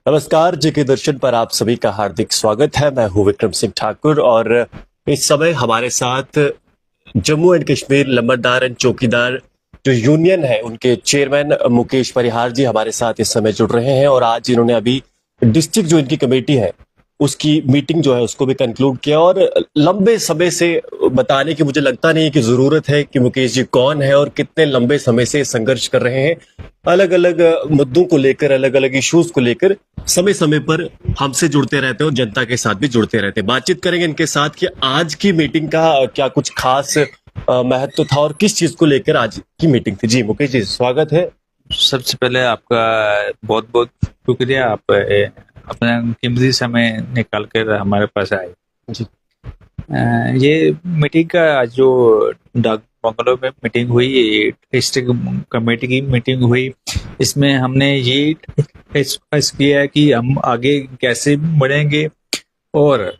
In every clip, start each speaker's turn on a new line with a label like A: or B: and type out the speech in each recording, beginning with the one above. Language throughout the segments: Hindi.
A: नमस्कार, जेके दर्शन पर आप सभी का हार्दिक स्वागत है। मैं हूं विक्रम सिंह ठाकुर और इस समय हमारे साथ जम्मू एंड कश्मीर लंबरदार एंड चौकीदार जो यूनियन है उनके चेयरमैन मुकेश परिहार जी हमारे साथ इस समय जुड़ रहे हैं और आज इन्होंने अभी डिस्ट्रिक्ट जो इनकी कमेटी है उसकी मीटिंग जो है उसको भी कंक्लूड किया और लंबे समय से बताने की मुझे लगता नहीं कि जरूरत है कि मुकेश जी कौन है और कितने लंबे समय से संघर्ष कर रहे हैं अलग अलग मुद्दों को लेकर, अलग अलग इश्यूज को लेकर समय समय पर हमसे जुड़ते रहते हैं और जनता के साथ भी जुड़ते रहते हैं। बातचीत करेंगे इनके साथ कि आज की मीटिंग का क्या कुछ खास महत्व था और किस चीज को लेकर आज की मीटिंग थी। जी मुकेश जी, स्वागत है।
B: सबसे पहले आपका बहुत बहुत शुक्रिया, आप अपना कीमती समय निकाल कर हमारे पास आए।
A: जी
B: ये मीटिंग का जो डाक बंगलो में मीटिंग हुई, डिस्ट्रिक्ट कमेटी की मीटिंग हुई, इसमें हमने ये डिस्कस किया कि हम आगे कैसे बढ़ेंगे और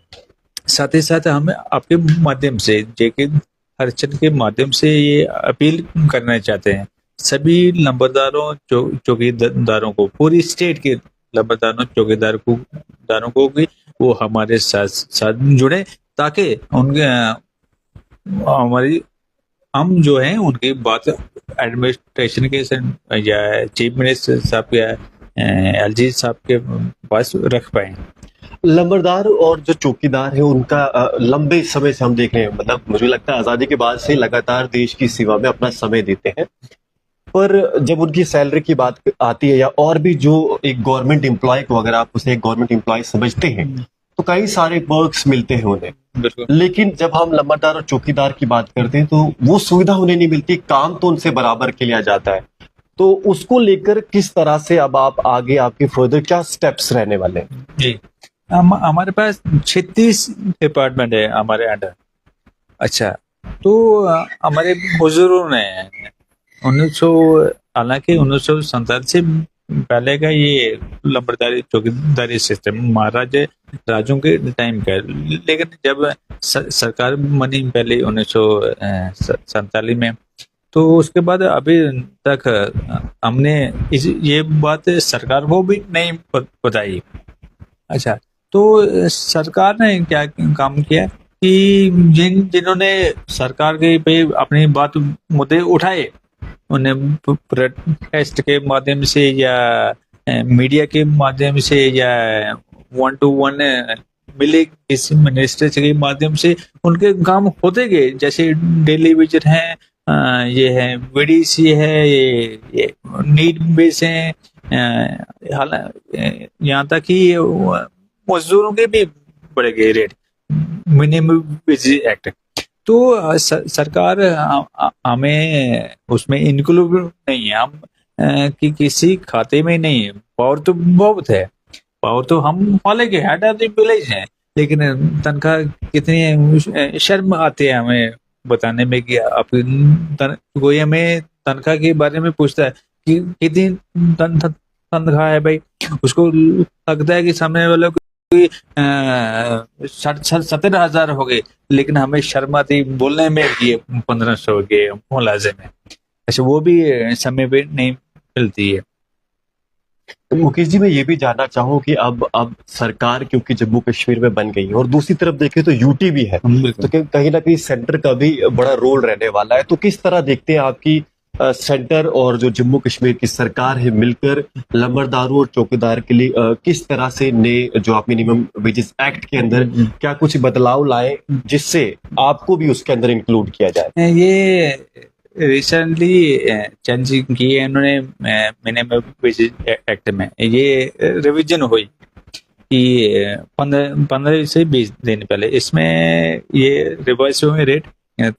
B: साथ ही साथ हम आपके माध्यम से, जेके हरचंद के माध्यम से ये अपील करना चाहते हैं सभी लंबरदारों चौकीदारों को, पूरी स्टेट के लंबरदारों चौकीदारों को कि वो हमारे साथ साथ जुड़े ताकि उनके हमारी हम जो है उनकी बात एडमिनिस्ट्रेशन के या चीफ मिनिस्टर साहब या एलजी साहब के पास रख पाए।
A: लंबरदार और जो चौकीदार है उनका लंबे समय से हम देख रहे हैं, मतलब मुझे लगता है आजादी के बाद से लगातार देश की सेवा में अपना समय देते हैं, पर जब उनकी सैलरी की बात आती है या और भी जो एक गवर्नमेंट एम्प्लॉय को अगर आप उसे एक गवर्नमेंट एम्प्लॉय समझते हैं तो कई सारे पर्क्स मिलते हैं उन्हें, लेकिन जब हम लंबरदार और चौकीदार की बात करते हैं तो वो सुविधा उन्हें नहीं मिलती, काम तो उनसे बराबर के लिया जाता है। तो उसको लेकर किस तरह से अब आप आगे, आपके फर्दर क्या स्टेप्स रहने वाले हैं?
B: जी, हमारे पास 36 डिपार्टमेंट है हमारे अंडर। अच्छा, तो हमारे बुजुर्गों ने 1900 हालांकि 1947 से पहले का ये लंबरदारी चौकीदारी सिस्टम महाराज राजों के टाइम का, लेकिन जब सरकार बनी पहले 1947 में, तो उसके बाद अभी तक हमने ये बात सरकार को भी नहीं बताई। अच्छा, तो सरकार ने क्या काम किया कि जिन्होंने सरकार के पे अपनी बात मुद्दे उठाए उन्हें प्रोटेस्ट के माध्यम से या मीडिया के माध्यम से या 1-to-1 मिले किसी मिनिस्टर के माध्यम से उनके काम होते गए, जैसे डेली विजिट है, ये है वीडीसी है, ये नीड बेस है, यहाँ तक कि मजदूरों के भी बढ़े गए रेट, मिनिमम वेज एक्ट। तो सरकार हमें उसमें इंक्लूड नहीं है, हम कि किसी खाते में नहीं है। पावर तो बहुत है, पावर तो हम वाले के हेड ऑफ द विलेज हैं, लेकिन तनख्वाह कितनी है शर्म आती है हमें बताने में कि आप कोई हमें तनख्वाह के बारे में पूछता है कि कितनी तनख्वाह है भाई, उसको लगता है कि सामने वाले 70,000 हो गए, लेकिन हमें शर्म आती बोलने में कि 1500 के मुलाजिम है। अच्छा, वो भी समय पे नहीं मिलती है।
A: तो मुकेश जी, मैं ये भी जानना चाहूँ कि अब सरकार क्योंकि जम्मू कश्मीर में बन गई है और दूसरी तरफ देखें तो यूटी भी है, तो कहीं ना कहीं सेंटर का भी बड़ा रोल रहने वाला है। तो किस तरह देखते हैं आपकी सेंटर और जो जम्मू कश्मीर की सरकार है मिलकर लंबरदारों और चौकीदार के लिए किस तरह से नए जो आप मिनिमम वेजेस एक्ट के अंदर क्या कुछ बदलाव लाए जिससे आपको भी उसके अंदर इंक्लूड किया जाए?
B: ये रिसेंटली चेंज की है इन्होंने मिनिमम वेजेस एक्ट में, ये रिवीजन हुई कि 15 से 20 दिन पहले इसमें ये रिवाइज हुए रेट।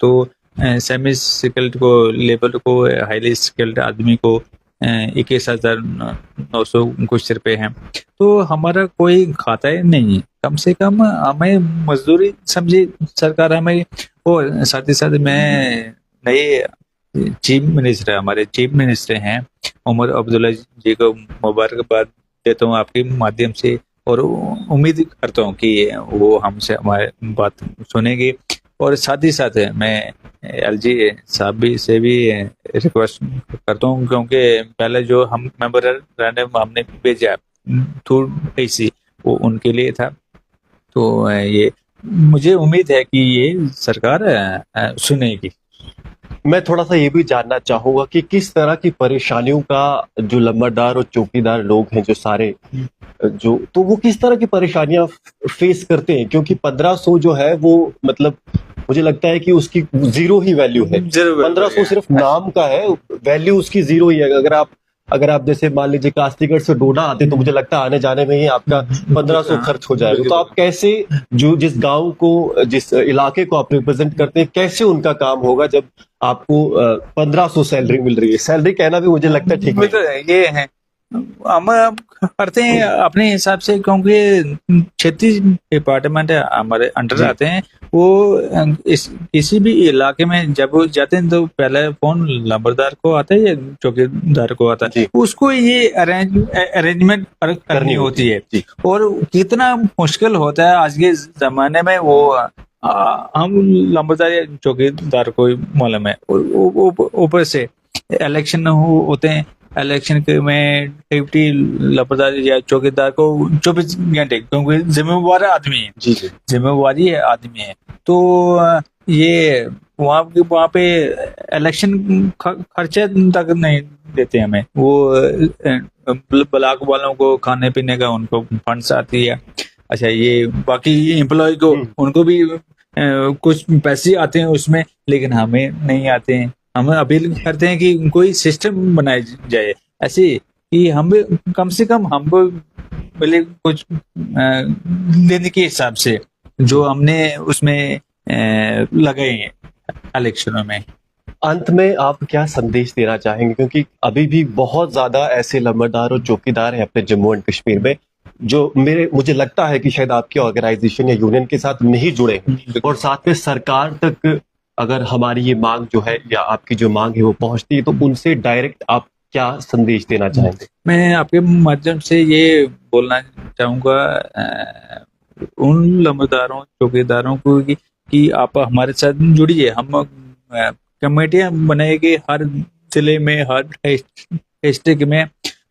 B: तो सेमी स्किल्ड को, लेबर को, हाईली स्किल्ड आदमी को 21,900 कुछ रुपए हैं। तो हमारा कोई खाता नहीं है, कम से कम हमें मजदूरी समझे सरकार हमें। और साथ ही साथ मैं नए चीफ मिनिस्टर, हमारे चीफ मिनिस्टर हैं उमर अब्दुल्ला जी को मुबारकबाद देता हूँ आपके माध्यम से, और उम्मीद करता हूँ कि वो हमसे हमारे बात सुनेंगे। और साथ ही साथ मैं एलजी साहब भी से भी रिक्वेस्ट करता हूँ, क्योंकि पहले जो हम मेंबर हमने भेजा थोड़ी सी वो उनके लिए था। तो ये मुझे उम्मीद है कि ये सरकार सुनेगी।
A: मैं थोड़ा सा ये भी जानना चाहूंगा कि किस तरह की परेशानियों का जो लंबरदार और चौकीदार लोग हैं, जो सारे जो तो वो किस तरह की परेशानियां फेस करते हैं, क्योंकि 1500 जो है वो मतलब मुझे लगता है कि उसकी जीरो ही वैल्यू है।
B: जरूर
A: 1500 सिर्फ नाम का है, वैल्यू उसकी जीरो ही है। अगर आप जैसे मान लीजिए कास्तीगढ़ से डोडा आते तो मुझे लगता है आने जाने में ही आपका 1500 खर्च हो जाएगा। तो आप कैसे, जो जिस गांव को, जिस इलाके को आप रिप्रेजेंट करते हैं, कैसे उनका काम होगा जब आपको 1500 सैलरी मिल रही है? सैलरी कहना भी मुझे लगता है ठीक नहीं।
B: मतलब ये है, हम करते हैं अपने हिसाब से, क्योंकि 36 डिपार्टमेंट हमारे अंडर
A: जी।
B: आते हैं। वो इस किसी भी इलाके में जब वो जाते हैं तो पहले फोन लंबरदार को आता है या चौकीदार को आता है,
A: जी।
B: उसको ये अरेंजमेंट करनी होती है।
A: जी।
B: और कितना मुश्किल होता है आज के जमाने में, वो हम लंबरदार या चौकीदार को ही मालूम है। ऊपर से इलेक्शन होते हैं, इलेक्शन के में डिप्टी लंबरदार या चौकीदार को 24 घंटे, क्योंकि जिम्मेवार आदमी है,
A: जी जी
B: जिम्मेवारी है आदमी है। तो ये वहाँ पे इलेक्शन खर्चे तक नहीं देते हमें। वो ब्लॉक वालों को खाने पीने का उनको फंड्स आती है। अच्छा, ये बाकी एम्प्लॉय को उनको भी कुछ पैसे आते हैं उसमें, लेकिन हमें नहीं आते हैं। हम अपील करते हैं कि कोई सिस्टम बनाया जाए ऐसे कि हम कम से कम हमको मिले कुछ लेने के हिसाब से जो हमने उसमें लगाए हैं इलेक्शनों में।
A: अंत में आप क्या संदेश देना चाहेंगे, क्योंकि अभी भी बहुत ज्यादा ऐसे लंबरदार और चौकीदार हैं अपने जम्मू एंड कश्मीर में जो मुझे लगता है कि शायद आपके ऑर्गेनाइजेशन या यूनियन के साथ नहीं जुड़े हैं, और साथ में सरकार तक अगर हमारी ये मांग जो है या आपकी जो मांग है वो पहुंचती है, तो उनसे डायरेक्ट आप क्या संदेश देना चाहेंगे?
B: मैं आपके माध्यम से ये बोलना चाहूंगा उन लंबरदारों चौकीदारों को कि आप हमारे साथ जुड़िए। हम कमेटियां बनाएंगे हर जिले में, हर डिस्ट्रिक्ट में,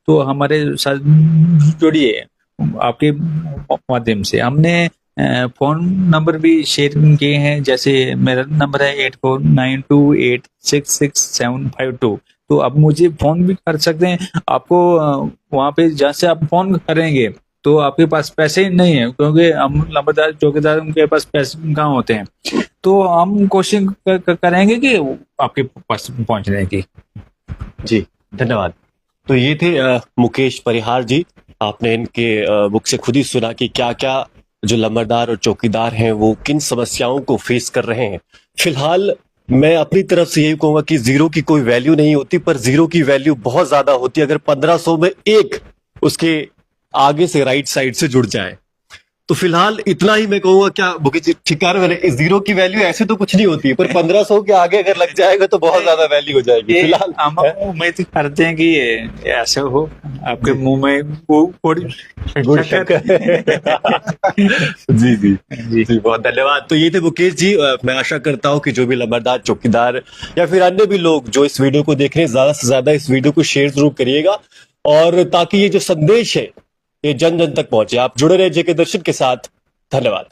B: तो हमारे साथ जुड़िए आपके माध्यम से। हमने फोन नंबर भी शेयर किए हैं, जैसे मेरा नंबर है 8492866752। तो आप मुझे फोन भी कर सकते हैं। आपको वहां पे जहाँ से आप फोन करेंगे तो आपके पास पैसे नहीं है, क्योंकि हम लंबरदार चौकीदार उनके पास पैसे कहाँ होते हैं। तो हम कोशिश करेंगे कि आपके पास पहुंचने की।
A: जी, धन्यवाद। तो ये थे मुकेश परिहार जी। आपने इनके मुख से खुद ही सुना कि क्या क्या जो लंबरदार और चौकीदार हैं वो किन समस्याओं को फेस कर रहे हैं। फिलहाल मैं अपनी तरफ से यही कहूंगा कि जीरो की कोई वैल्यू नहीं होती, पर जीरो की वैल्यू बहुत ज्यादा होती है अगर 1500 में एक उसके आगे से राइट साइड से जुड़ जाए। तो फिलहाल इतना ही मैं कहूंगा। क्या मुकेश जी ठीक कह रहे हैं? जीरो की वैल्यू ऐसे तो कुछ नहीं होती है, पर 1500 के आगे अगर लग जाएगा तो बहुत ज्यादा वैल्यू हो जाएगी। फिलहाल
B: हम उम्मीद करते हैं कि ऐसा हो, आपके मुंह में
A: गुड़ शक्कर। जी जी जी, बहुत धन्यवाद। तो ये थे मुकेश जी। मैं आशा करता हूँ कि जो भी लंबरदार चौकीदार या फिर अन्य भी लोग जो इस वीडियो को देख रहे हैं, ज्यादा से ज्यादा इस वीडियो को शेयर जरूर करिएगा, और ताकि ये जो संदेश है ये जन जन तक पहुंचे। आप जुड़े रहे जेके दर्शन के साथ। धन्यवाद।